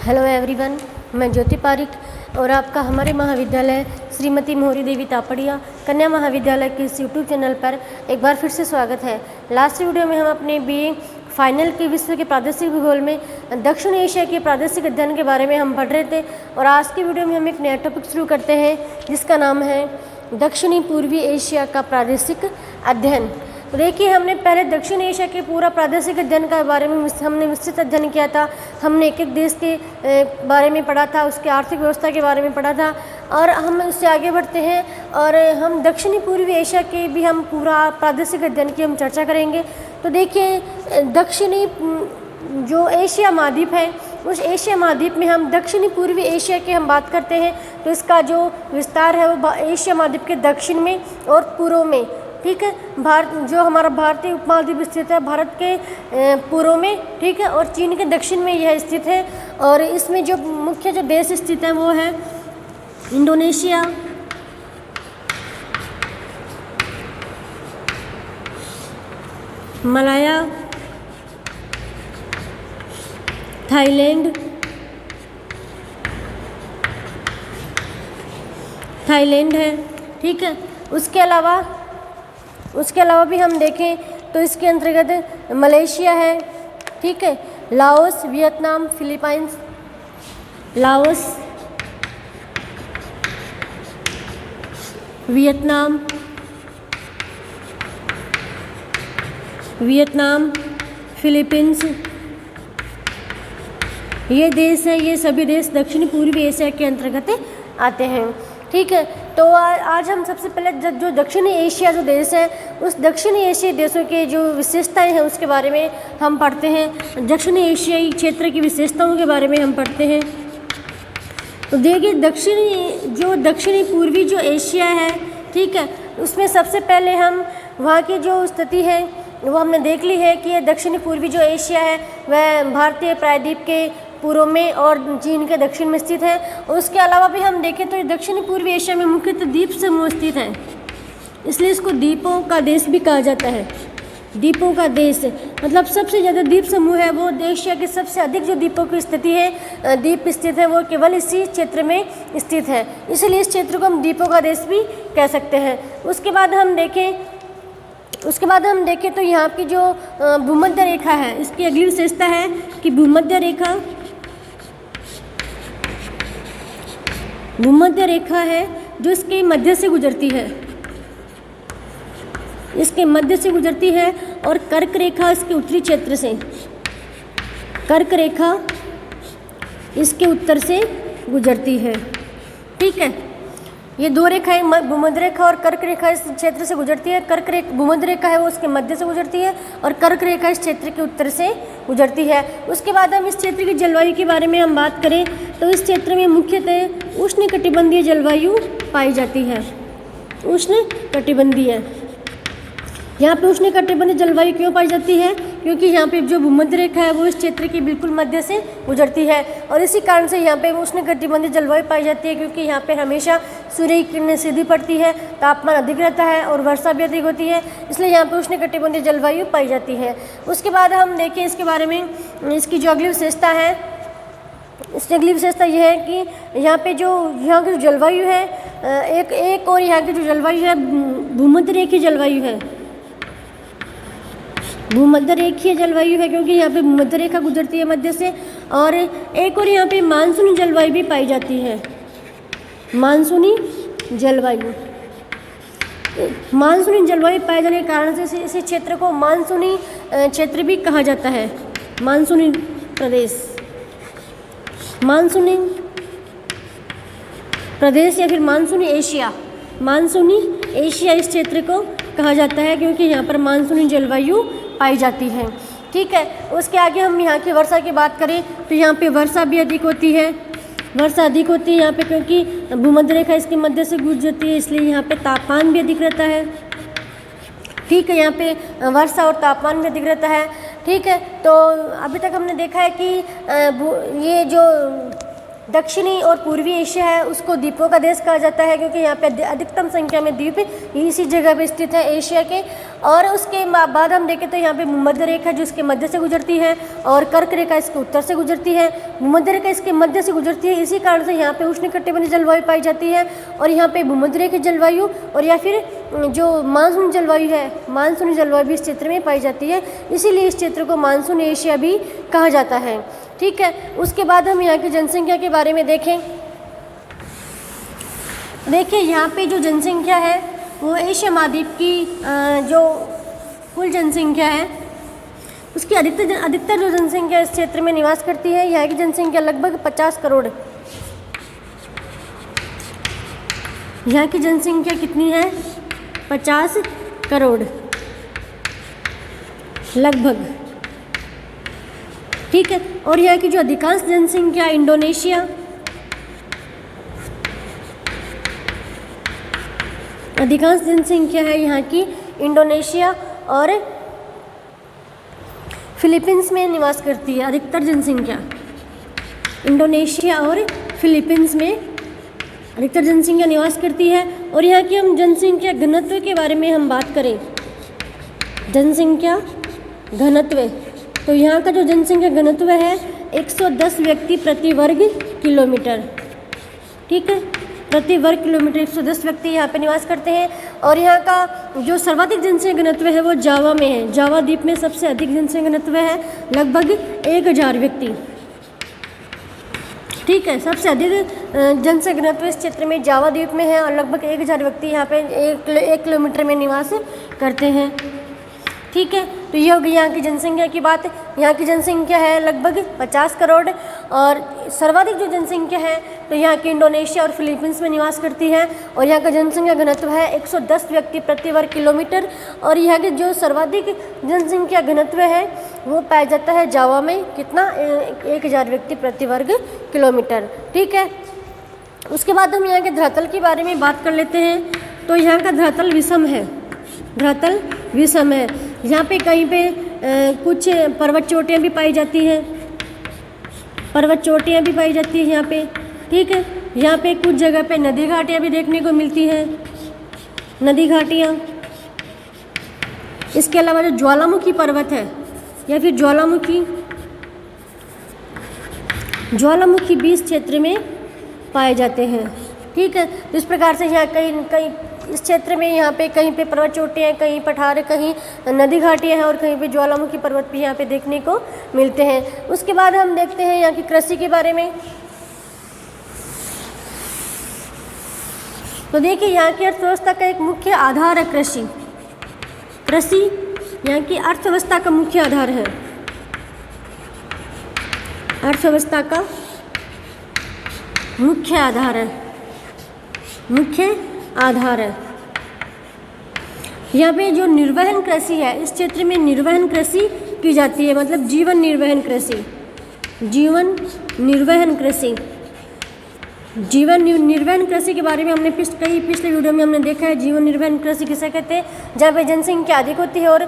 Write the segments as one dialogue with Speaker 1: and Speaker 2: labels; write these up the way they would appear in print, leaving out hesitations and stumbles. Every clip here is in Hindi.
Speaker 1: हेलो एवरीवन, मैं ज्योति पारिक और आपका हमारे महाविद्यालय श्रीमती मोहरी देवी तापड़िया कन्या महाविद्यालय के इस यूट्यूब चैनल पर एक बार फिर से स्वागत है। लास्ट वीडियो में हम अपने बीए फाइनल के विश्व के प्रादेशिक भूगोल में दक्षिण एशिया के प्रादेशिक अध्ययन के बारे में हम पढ़ रहे थे और आज की वीडियो में हम एक नया टॉपिक शुरू करते हैं जिसका नाम है दक्षिणी पूर्वी एशिया का प्रादेशिक अध्ययन। तो देखिए, हमने पहले दक्षिण एशिया के पूरा प्रादेशिक अध्ययन के बारे में हमने विस्तृत अध्ययन किया था। हमने एक एक देश के बारे में पढ़ा था, उसकी आर्थिक व्यवस्था के बारे में पढ़ा था और हम उससे आगे बढ़ते हैं और हम दक्षिणी पूर्वी एशिया के भी हम पूरा प्रादेशिक अध्ययन की हम चर्चा करेंगे। तो देखिए, दक्षिणी जो एशिया महाद्वीप है उस एशिया महाद्वीप में हम दक्षिणी पूर्वी एशिया की हम बात करते हैं तो इसका जो विस्तार है वो एशिया महाद्वीप के दक्षिण में और पूर्व में, ठीक है। भारत जो हमारा भारतीय उपमहाद्वीप स्थित है भारत के पूर्व में, ठीक है, और चीन के दक्षिण में यह स्थित है। और इसमें जो मुख्य जो देश स्थित है वो है इंडोनेशिया, मलाया, थाईलैंड है, ठीक है। उसके अलावा भी हम देखें तो इसके अंतर्गत मलेशिया है, ठीक है, Laos, Vietnam, Philippines, Laos, Vietnam, Philippines, ये देश है, ये सभी देश दक्षिण पूर्वी एशिया के अंतर्गत आते हैं, ठीक है। तो आज हम सबसे पहले जो दक्षिणी एशिया जो देश है उस दक्षिणी एशियाई देशों के जो विशेषताएं हैं उसके बारे में हम पढ़ते हैं। दक्षिणी एशियाई क्षेत्र की विशेषताओं के बारे में हम पढ़ते हैं। तो देखिए, दक्षिणी पूर्वी जो एशिया है, ठीक है, उसमें सबसे पहले हम वहाँ की जो स्थिति है वो हमने देख ली है कि दक्षिणी पूर्वी जो एशिया है वह भारतीय प्रायद्वीप के पूर्व में और चीन के दक्षिण में स्थित है। उसके अलावा भी हम देखें तो दक्षिणी पूर्वी एशिया में मुख्यतः द्वीप समूह स्थित है, इसलिए इसको द्वीपों का देश भी कहा जाता है। द्वीपों का देश मतलब सबसे ज़्यादा द्वीप समूह है वो एशिया के सबसे अधिक जो द्वीपों की स्थिति है द्वीप स्थित है वो केवल इसी क्षेत्र में स्थित है, इसलिए इस क्षेत्र को हम द्वीपों का देश भी कह सकते हैं। उसके बाद हम देखें तो यहाँ की जो भूमध्य रेखा है इसकी अगली विशेषता है कि भूमध्य रेखा है जो इसके मध्य से गुजरती है, और कर्क रेखा इसके उत्तरी क्षेत्र से, कर्क रेखा इसके उत्तर से गुजरती है, ठीक है। ये दो रेखाएं भूमध्य रेखा और कर्क रेखा इस क्षेत्र से गुजरती है। भूमध्य रेखा है वो उसके मध्य से गुजरती है और कर्क रेखा इस क्षेत्र के उत्तर से गुजरती है। उसके बाद हम इस क्षेत्र की जलवायु के बारे में हम बात करें तो इस क्षेत्र में मुख्यतः उष्णकटिबंधीय जलवायु पाई जाती है। उष्णकटिबंधीय, यहाँ पे उष्णकटिबंधीय जलवायु क्यों पाई जाती है? क्योंकि यहाँ पे जो भूमध्य रेखा है वो इस क्षेत्र के बिल्कुल मध्य से गुजरती है और इसी कारण से यहाँ पे उष्णकटिबंधीय जलवायु पाई जाती है, क्योंकि यहाँ पे हमेशा सूर्य की किरणें सीधी पड़ती है, तापमान अधिक रहता है और वर्षा भी अधिक होती है, इसलिए यहाँ पे उष्णकटिबंधीय जलवायु पाई जाती है। उसके बाद हम देखें इसके बारे में, इसकी जो अगली विशेषता है, इसकी अगली विशेषता यह है कि यहाँ की जो जलवायु है एक और यहाँ की जो जलवायु है भूमध्य रेखीय जलवायु है, भूमध्य रेखीय जलवायु है, क्योंकि यहाँ पे भूमध्य रेखा गुजरती है मध्य से, और एक और यहाँ पे मानसूनी जलवायु भी पाई जाती है। मानसूनी जलवायु पाए जाने के कारण से इस क्षेत्र को मानसूनी क्षेत्र भी कहा जाता है। मानसूनी प्रदेश या फिर मानसूनी एशिया इस क्षेत्र को कहा जाता है, क्योंकि यहाँ पर मानसूनी जलवायु पाई जाती है, ठीक है। उसके आगे हम यहाँ की वर्षा की बात करें तो यहाँ पे वर्षा अधिक होती है यहाँ पे, क्योंकि भूमध्य रेखा इसके मध्य से गुजरती है, इसलिए यहाँ पे तापमान भी अधिक रहता है, ठीक है। यहाँ पे वर्षा और तापमान भी अधिक रहता है, ठीक है। तो अभी तक हमने देखा है कि ये जो दक्षिणी और पूर्वी एशिया है उसको द्वीपों का देश कहा जाता है, क्योंकि यहाँ पे अधिकतम संख्या में द्वीप इसी जगह पे स्थित है एशिया के। और उसके बाद हम देखें तो यहाँ पे भूमध्य रेखा जो इसके मध्य से गुजरती है और कर्क रेखा इसके उत्तर से गुजरती है, भूमध्य रेखा इसके मध्य से गुजरती है। इसी कारण से यहाँ पे उष्णकटिबंधीय जलवायु पाई जाती है और यहाँ पे भूमध्य रेखा जलवायु और या फिर जो मानसून जलवायु है, मानसूनी जलवायु भी इस क्षेत्र में पाई जाती है, इसीलिए इस क्षेत्र को मानसून एशिया भी कहा जाता है। ठीक है, उसके बाद हम यहाँ की जनसंख्या के बारे में देखें। देखिए यहाँ पे जो जनसंख्या है वो एशिया महाद्वीप की जो कुल जनसंख्या है उसकी अधिकतर जो जनसंख्या इस क्षेत्र में निवास करती है। यहाँ की जनसंख्या लगभग 50 करोड़। यहाँ की जनसंख्या कितनी है? 50 करोड़ लगभग। ठीक है, और यहाँ की जो अधिकांश जनसंख्या इंडोनेशिया, अधिकांश जनसंख्या है यहाँ की इंडोनेशिया और फिलीपींस में निवास करती है। अधिकतर जनसंख्या इंडोनेशिया और फिलीपींस में अधिकतर जनसंख्या निवास करती है। और यहाँ की हम जनसंख्या घनत्व के बारे में हम बात करें, जनसंख्या घनत्व, तो यहाँ का जो जनसंख्या घनत्व है 110 व्यक्ति प्रति वर्ग किलोमीटर। ठीक है, प्रति वर्ग किलोमीटर 110 व्यक्ति यहाँ पे निवास करते हैं। और यहाँ का जो सर्वाधिक जनसंख्या घनत्व है वो जावा में है। जावा द्वीप में सबसे अधिक जनसंख्या घनत्व है लगभग 1000 व्यक्ति। ठीक है, सबसे अधिक जनसंख्या घनत्व इस क्षेत्र में जावा द्वीप में है और लगभग 1000 व्यक्ति यहाँ पे 1 किलोमीटर में निवास करते हैं। ठीक है, तो ये हो गई यहाँ की जनसंख्या की बात। यहाँ की जनसंख्या है लगभग 50 करोड़ और सर्वाधिक जो जनसंख्या है तो यहाँ की इंडोनेशिया और फिलीपींस में निवास करती है और यहाँ का जनसंख्या घनत्व है 110 व्यक्ति प्रति वर्ग किलोमीटर। और यहाँ की जो सर्वाधिक जनसंख्या घनत्व है वो पाया जाता है जावा में, कितना? 1000 व्यक्ति प्रति वर्ग किलोमीटर। ठीक है, उसके बाद हम यहाँ के धरातल के बारे में बात कर लेते हैं। तो यहाँ का धरातल विषम है, धरातल विषम है। यहाँ पे कहीं पे कुछ पर्वत चोटियाँ भी पाई जाती हैं, पर्वत चोटियाँ भी पाई जाती है यहाँ पे। ठीक है, यहाँ पे कुछ जगह पे नदी घाटियाँ भी देखने को मिलती हैं, नदी घाटियाँ। इसके अलावा जो ज्वालामुखी पर्वत है या फिर ज्वालामुखी भी इस क्षेत्र में पाए जाते हैं। ठीक है, तो इस प्रकार से यहाँ कहीं इस क्षेत्र में यहाँ पे कहीं पे पर्वत चोटियाँ, कहीं पठार, कहीं नदी घाटियाँ हैं और कहीं पे ज्वालामुखी पर्वत भी यहाँ पे देखने को मिलते हैं। उसके बाद हम देखते हैं यहाँ की कृषि के बारे में। तो देखिए यहाँ की अर्थव्यवस्था का एक मुख्य आधार है कृषि। कृषि यहाँ की अर्थव्यवस्था का मुख्य आधार है, अर्थव्यवस्था का मुख्य आधार है, मुख्य आधार है। यहाँ पे जो निर्वहन कृषि है इस क्षेत्र में निर्वहन कृषि की जाती है, मतलब जीवन निर्वहन कृषि, जीवन निर्वहन कृषि। जीवन निर्वहन कृषि के बारे में हमने पिछले वीडियो में हमने देखा है। जीवन निर्वहन कृषि किसे कहते हैं? जहाँ पे जनसंख्या अधिक होती है और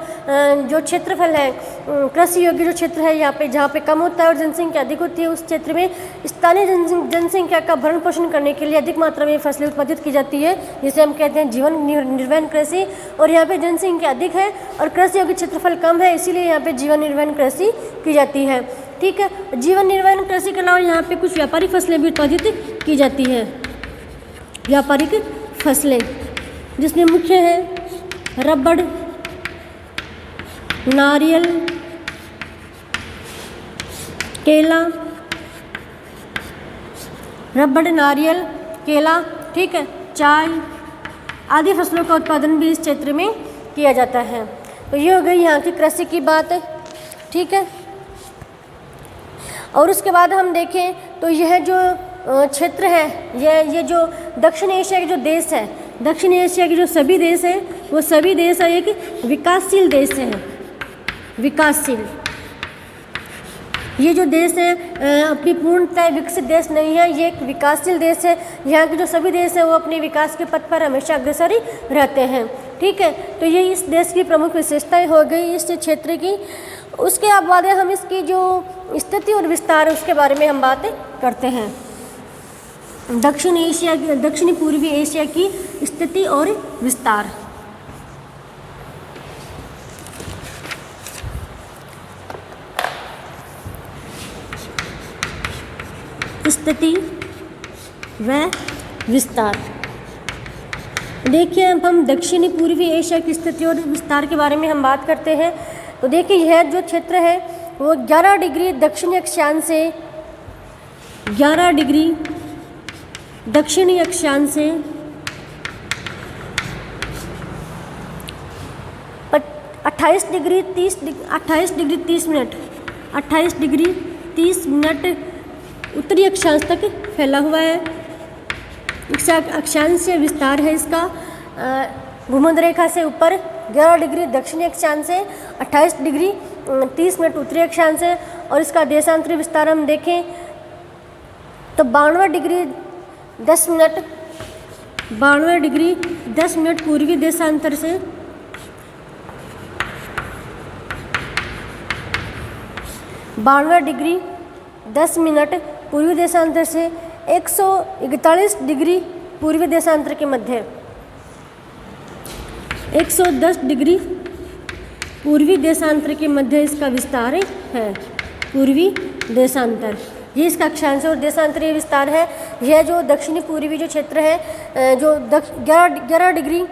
Speaker 1: जो क्षेत्रफल है, कृषि योग्य जो क्षेत्र है यहाँ पे जहाँ पे कम होता है और जनसंख्या अधिक होती है, उस क्षेत्र में स्थानीय जनसंख्या का भरण पोषण करने के लिए अधिक मात्रा में फसलें उत्पादित की जाती है, जिसे हम कहते हैं जीवन निर्वहन कृषि। और यहाँ पे जनसंख्या अधिक है और कृषि योग्य क्षेत्रफल कम है, इसीलिए यहाँ पे जीवन निर्वहन कृषि की जाती है। ठीक है, जीवन निर्वहन कृषि के अलावा यहाँ पे कुछ व्यापारिक फसलें भी उत्पादित की जाती है, व्यापारिक फसलें, जिसमें मुख्य है रबड़, नारियल, केला, रबड़, नारियल, केला, ठीक है, चाय आदि फसलों का उत्पादन भी इस क्षेत्र में किया जाता है। तो ये हो गई यहाँ की कृषि की बात है। ठीक है, और उसके बाद हम देखें तो यह जो क्षेत्र है, ये जो दक्षिण एशिया के जो देश है, दक्षिण एशिया के जो सभी देश हैं वो सभी देश एक विकासशील देश हैं, विकासशील। ये जो देश है अपनी पूर्णतः विकसित देश नहीं है, ये एक विकासशील देश है। यहाँ के जो सभी देश हैं वो अपने विकास के पथ पर हमेशा अग्रसर ही रहते हैं। ठीक है, तो ये इस देश की प्रमुख विशेषताएं हो गई इस क्षेत्र की। उसके बाद हम इसकी जो स्थिति और विस्तार है उसके बारे में हम बातें करते हैं। दक्षिणी पूर्वी एशिया की स्थिति और विस्तार। स्थिति व विस्तार। देखिए, अब हम दक्षिणी पूर्वी एशिया की स्थिति और विस्तार के बारे में हम बात करते हैं। तो देखिए, यह जो क्षेत्र है वो 11 डिग्री दक्षिणी अक्षांश से 11 डिग्री दक्षिणी अक्षांश से 28 डिग्री 30 मिनट उत्तरी अक्षांश तक फैला हुआ है। अक्षांश से विस्तार है इसका भूमध्य रेखा से ऊपर 11 डिग्री दक्षिणी अक्षांश से 28 डिग्री 30 मिनट उत्तरी अक्षांश है। और इसका देशांतरी विस्तार हम देखें तो 92 डिग्री 10 मिनट पूर्वी देशांतर से 92 डिग्री 10 मिनट पूर्वी देशांतर से 141 डिग्री पूर्वी देशांतर के मध्य 110 डिग्री पूर्वी देशांतर के मध्य इसका विस्तार है। पूर्वी देशांतर ये इसका अक्षांश और देशांतरीय विस्तार है। यह जो दक्षिणी पूर्वी जो क्षेत्र है जो 11 डिग्री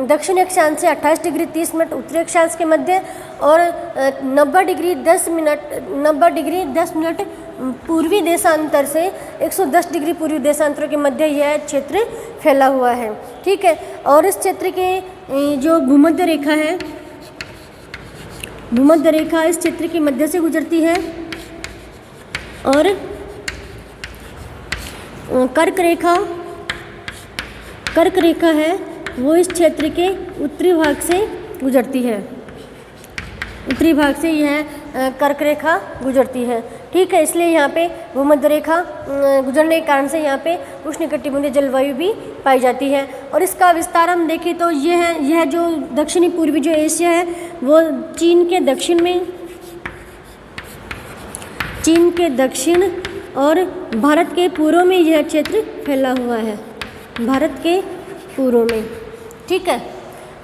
Speaker 1: दक्षिणी अक्षांश से 28 डिग्री 30 मिनट उत्तरी अक्षांश के मध्य और 90 डिग्री 10 मिनट पूर्वी देशांतर से 110 डिग्री पूर्वी देशांतर के मध्य यह क्षेत्र फैला हुआ है। ठीक है, और इस क्षेत्र के जो भूमध्य रेखा है, भूमध्य रेखा इस क्षेत्र के मध्य से गुजरती है और कर्क रेखा है वो इस क्षेत्र के उत्तरी भाग से गुजरती है। उत्तरी भाग से यह कर्क रेखा गुजरती है। ठीक है, इसलिए यहाँ पे भूमध्य रेखा गुजरने के कारण से यहाँ पे उष्णकटिबंधीय जलवायु भी पाई जाती है। और इसका विस्तार हम देखें तो यह जो दक्षिणी पूर्वी जो एशिया है वो चीन के दक्षिण और भारत के पूर्व में यह क्षेत्र फैला हुआ है। भारत के पूर्व में, ठीक है,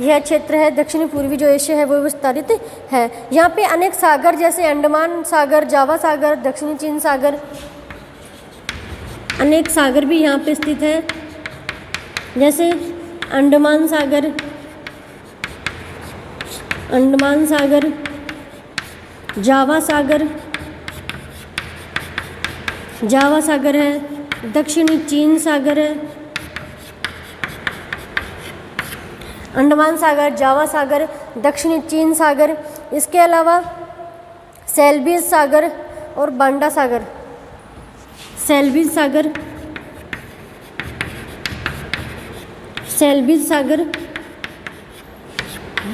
Speaker 1: यह क्षेत्र है दक्षिणी पूर्वी जो एशिया है वो विस्तारित है। यहाँ पे अनेक सागर जैसे अंडमान सागर, जावा सागर, दक्षिणी चीन सागर, अनेक सागर भी यहाँ पे स्थित है, जैसे अंडमान सागर, जावा सागर है, दक्षिणी चीन सागर है, अंडमान सागर, जावा सागर, दक्षिणी चीन सागर। इसके अलावा सेल्विस सागर और बांडा सागर,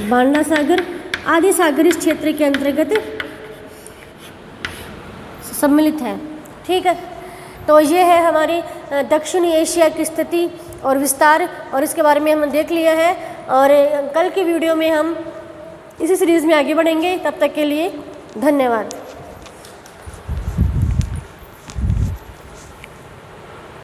Speaker 1: बांडा सागर आदि सागर इस क्षेत्र के अंतर्गत सम्मिलित है। ठीक है, तो ये है हमारी दक्षिणी एशिया की स्थिति और विस्तार, और इसके बारे में हमने देख लिया है। और कल की वीडियो में हम इसी सीरीज़ में आगे बढ़ेंगे। तब तक के लिए धन्यवाद।